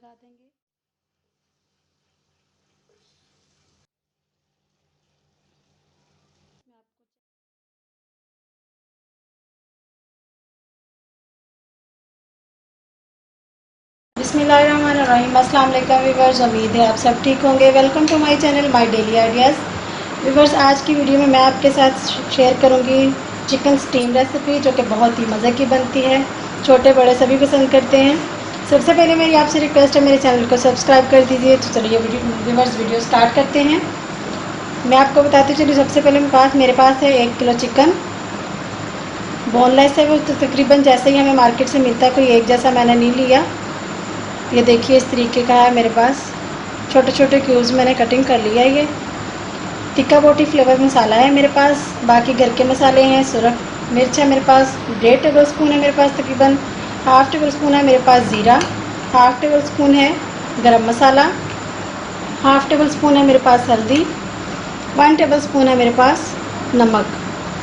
लगा देंगे। मैं आपको बिस्मिल्लाहिर्रहमानिर्रहीम। अस्सलाम वालेकुम व्यूवर्स, उम्मीद है आप सब ठीक होंगे। Welcome to my channel my daily ideas. Viewers, आज की वीडियो में मैं आपके साथ शेयर करूंगी चिकन स्टीम रेसिपी, जो कि बहुत ही मज़े की बनती है। छोटे बड़े सभी पसंद करते हैं। सबसे पहले मेरी आपसे रिक्वेस्ट है, मेरे चैनल को सब्सक्राइब कर दीजिए। तो चलिए व्यूवर्स, वीडियो स्टार्ट करते हैं। मैं आपको बताती चलिए, सबसे पहले मेरे पास है 1 किलो चिकन। बोनलेस है वो, तो तकरीबन जैसे ही हमें मार्केट से मिलता है, कोई एक जैसा मैंने नहीं लिया। ये देखिए, इस तरीके का है मेरे पास। छोटे छोटे क्यूब्स मैंने कटिंग कर लिया है। ये टिक्का बोटी फ्लेवर मसाला है मेरे पास। बाकी घर के मसाले हैं। सुरख मिर्च है मेरे पास, 1.5 टेबल स्पून है मेरे पास तकरीबन। 1/2 टेबल स्पून है मेरे पास ज़ीरा। 1/2 टेबल स्पून है गरम मसाला। 1/2 टेबल स्पून है मेरे पास हल्दी। 1 टेबल स्पून है मेरे पास नमक।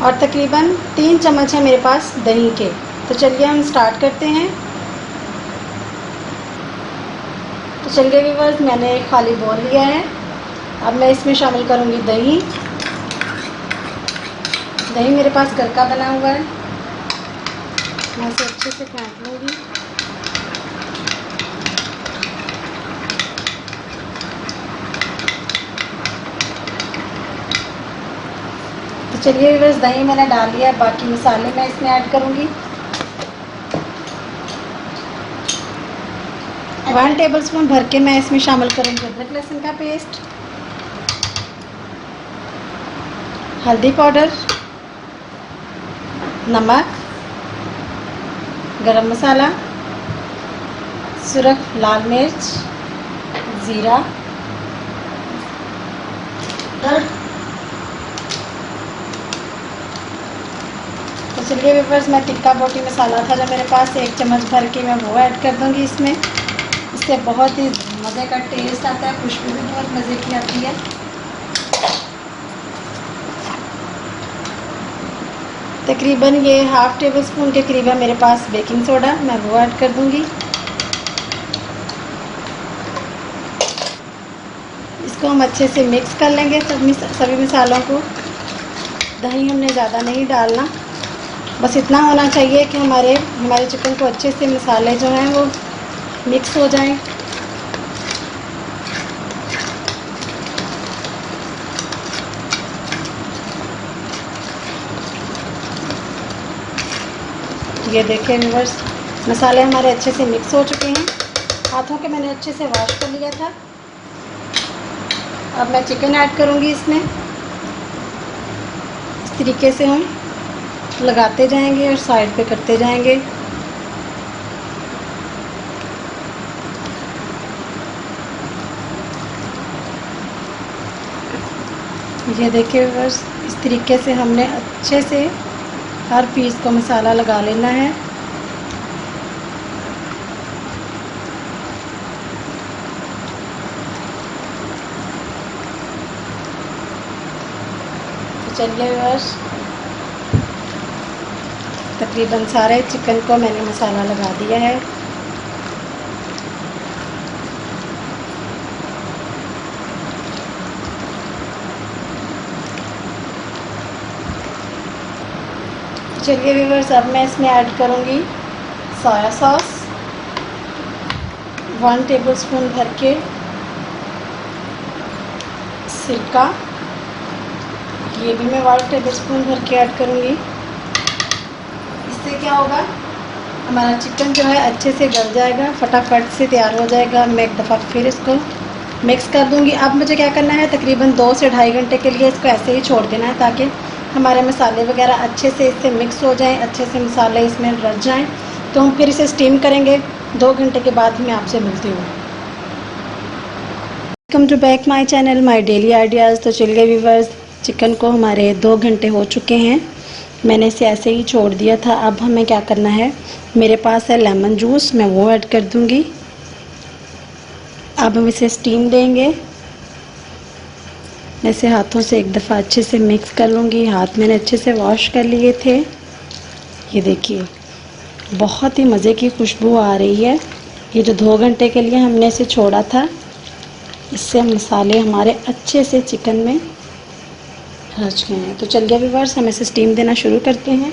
और तकरीबन 3 चम्मच है मेरे पास दही के। तो चलिए हम स्टार्ट करते हैं। तो चलिए व्यूअर्स, मैंने एक खाली बॉल लिया है। अब मैं इसमें शामिल करूंगी दही। दही मेरे पास घर का बना हुआ है। मैं इसे अच्छे से फेंट लूँगी। तो चलिए व्यूअर्स, दही मैंने डाल लिया। बाकी मसाले मैं इसमें ऐड करूँगी। 1 टेबल स्पून भर के मैं इसमें शामिल करूँगी अदरक लहसुन का पेस्ट, हल्दी पाउडर, नमक, गरम मसाला, सुरख लाल मिर्च, ज़ीरा। तो चलिए व्यूअर्स, मैं टिक्का बोटी मसाला था जो मेरे पास, 1 चम्मच भर के मैं वो ऐड कर दूँगी इसमें। इससे बहुत ही मज़े का टेस्ट आता है, खुशबू भी बहुत मज़े की आती है। तकरीबन ये 1/2 टेबल स्पून के करीब है मेरे पास बेकिंग सोडा, मैं वो ऐड कर दूँगी। इसको हम अच्छे से मिक्स कर लेंगे सभी मसालों को। दही हमने ज़्यादा नहीं डालना, बस इतना होना चाहिए कि हमारे चिकन को अच्छे से मसाले जो हैं वो मिक्स हो जाएं। ये देखिए व्यूअर्स, मसाले हमारे अच्छे से मिक्स हो चुके हैं। हाथों के मैंने अच्छे से वॉश कर लिया था। अब मैं चिकन ऐड करूँगी इसमें। इस तरीके से हम लगाते जाएंगे और साइड पे करते जाएंगे। ये देखिए व्यूअर्स, इस तरीके से हमने अच्छे से हर पीस को मसाला लगा लेना है। तो चलिए व्यूअर्स, तकरीबन सारे चिकन को मैंने मसाला लगा दिया है। चलिए व्यूअर्स, अब मैं इसमें ऐड करूँगी सोया सॉस, 1 टेबल स्पून भर के सिरका, ये भी मैं 1 टेबल स्पून भर के ऐड करूँगी। इससे क्या होगा, हमारा चिकन जो है अच्छे से गल जाएगा, फटाफट से तैयार हो जाएगा। मैं एक दफ़ा फिर इसको मिक्स कर दूँगी। अब मुझे क्या करना है, तकरीबन 2 से ढाई घंटे के लिए इसको ऐसे ही छोड़ देना है, ताकि हमारे मसाले वगैरह अच्छे से इससे मिक्स हो जाएं, अच्छे से मसाले इसमें रच जाएं। तो हम फिर इसे स्टीम करेंगे। 2 घंटे के बाद मैं आपसे मिलती हूँ। Welcome to back my channel my daily ideas. तो चलिए व्यूअर्स, चिकन को हमारे 2 घंटे हो चुके हैं। मैंने इसे ऐसे ही छोड़ दिया था। अब हमें क्या करना है, मेरे पास है लेमन जूस, मैं वो ऐड कर दूँगी। अब हम इसे स्टीम देंगे। मैं इसे हाथों से एक दफ़ा अच्छे से मिक्स कर लूँगी। हाथ मैंने अच्छे से वॉश कर लिए थे। ये देखिए, बहुत ही मज़े की खुशबू आ रही है। ये जो 2 घंटे के लिए हमने इसे छोड़ा था, इससे मसाले हमारे अच्छे से चिकन में रच गए हैं। तो चलिए व्यूअर्स, हम इसे स्टीम देना शुरू करते हैं।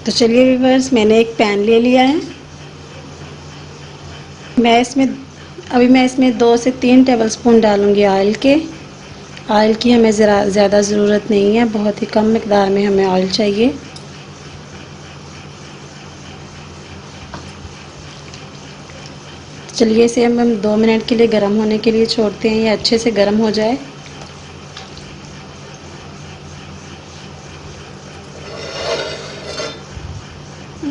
तो चलिए व्यूअर्स, मैंने एक पैन ले लिया है। मैं इसमें 2 से 3 टेबलस्पून डालूंगी ऑयल के। ऑयल की हमें ज़्यादा ज़रूरत नहीं है, बहुत ही कम मिकदार में हमें ऑयल चाहिए। चलिए इसे हम 2 मिनट के लिए गर्म होने के लिए छोड़ते हैं, ये अच्छे से गर्म हो जाए।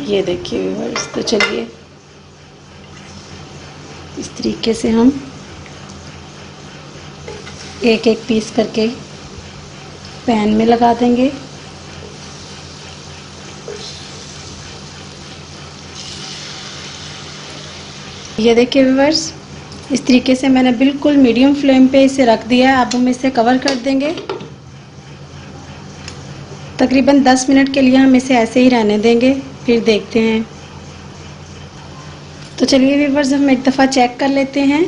ये देखिए व्यूअर्स, तो चलिए इस तरीके से हम एक एक पीस करके पैन में लगा देंगे। ये देखिए व्यूअर्स, इस तरीके से मैंने बिल्कुल मीडियम फ्लेम पे इसे रख दिया है। अब हम इसे कवर कर देंगे। तकरीबन 10 मिनट के लिए हम इसे ऐसे ही रहने देंगे, फिर देखते हैं। तो चलिए व्यूअर्स, हम एक दफ़ा चेक कर लेते हैं।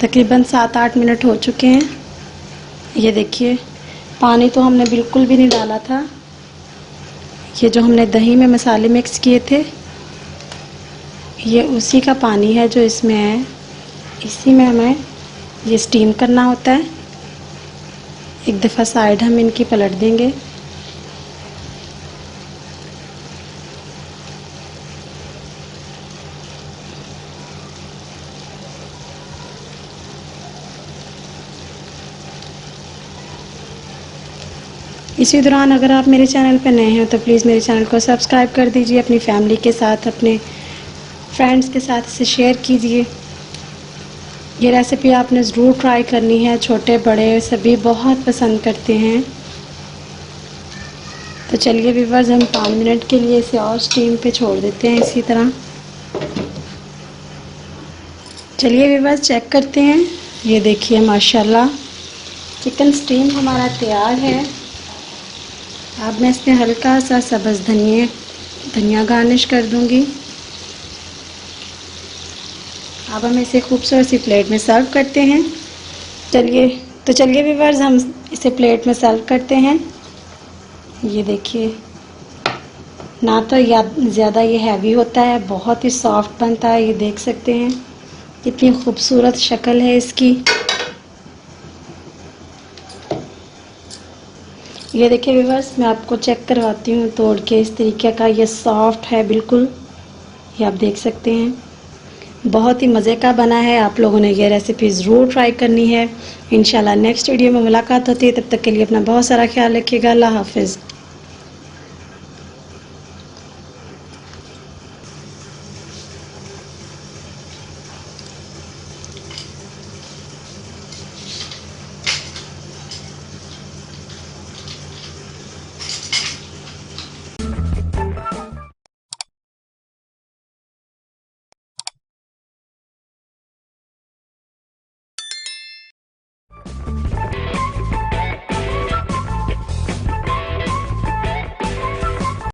तकरीबन 7-8 मिनट हो चुके हैं। ये देखिए, पानी तो हमने बिल्कुल भी नहीं डाला था। ये जो हमने दही में मसाले मिक्स किए थे, ये उसी का पानी है जो इसमें है। इसी में हमें ये स्टीम करना होता है। एक दफ़ा साइड हम इनकी पलट देंगे। इसी दौरान अगर आप मेरे चैनल पर नए हैं तो प्लीज़ मेरे चैनल को सब्सक्राइब कर दीजिए। अपनी फैमिली के साथ, अपने फ्रेंड्स के साथ इसे शेयर कीजिए। ये रेसिपी आपने ज़रूर ट्राई करनी है, छोटे बड़े सभी बहुत पसंद करते हैं। तो चलिए व्यूअर्स, हम 5 मिनट के लिए इसे और स्टीम पे छोड़ देते हैं इसी तरह। चलिए व्यूअर्स, चेक करते हैं। ये देखिए माशाल्लाह, चिकन स्टीम हमारा तैयार है। अब मैं इसमें हल्का सा सब्ज़ धनिया गार्निश कर दूंगी। अब हम इसे खूबसूरत सी प्लेट में सर्व करते हैं। चलिए व्यूअर्स, हम इसे प्लेट में सर्व करते हैं। ये देखिए, ना तो ज़्यादा ये हैवी होता है, बहुत ही सॉफ्ट बनता है। ये देख सकते हैं कितनी खूबसूरत शक्ल है इसकी। ये देखिए व्यूअर्स, मैं आपको चेक करवाती हूँ तोड़ के। इस तरीके का ये सॉफ्ट है बिल्कुल, ये आप देख सकते हैं। बहुत ही मज़े का बना है। आप लोगों ने ये रेसिपी ज़रूर ट्राई करनी है। इंशाल्लाह नेक्स्ट वीडियो में मुलाकात होती है। तब तक के लिए अपना बहुत सारा ख्याल रखिएगा। अल्लाह हाफिज़।